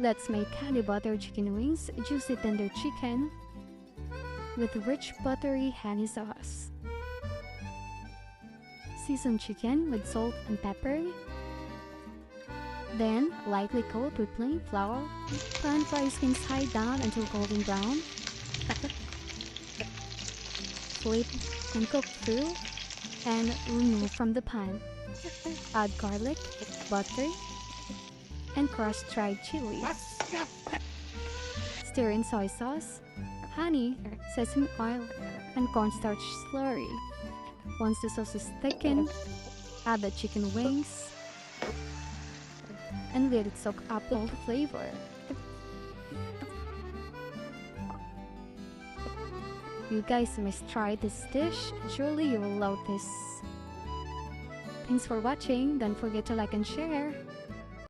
Let's make honey butter chicken wings, juicy tender chicken with rich buttery honey sauce. Season chicken with salt and pepper. Then, lightly coat with plain flour. Pan fry skins side down until golden brown. Flip and cook through and remove from the pan. Add garlic, butter, and crushed dried chili. Stir in soy sauce, honey, sesame oil, and cornstarch slurry. Once the sauce is thickened, add the chicken wings and let it soak up all the flavor. You guys must try this dish. Surely you will love this. Thanks for watching. Don't forget to like and share.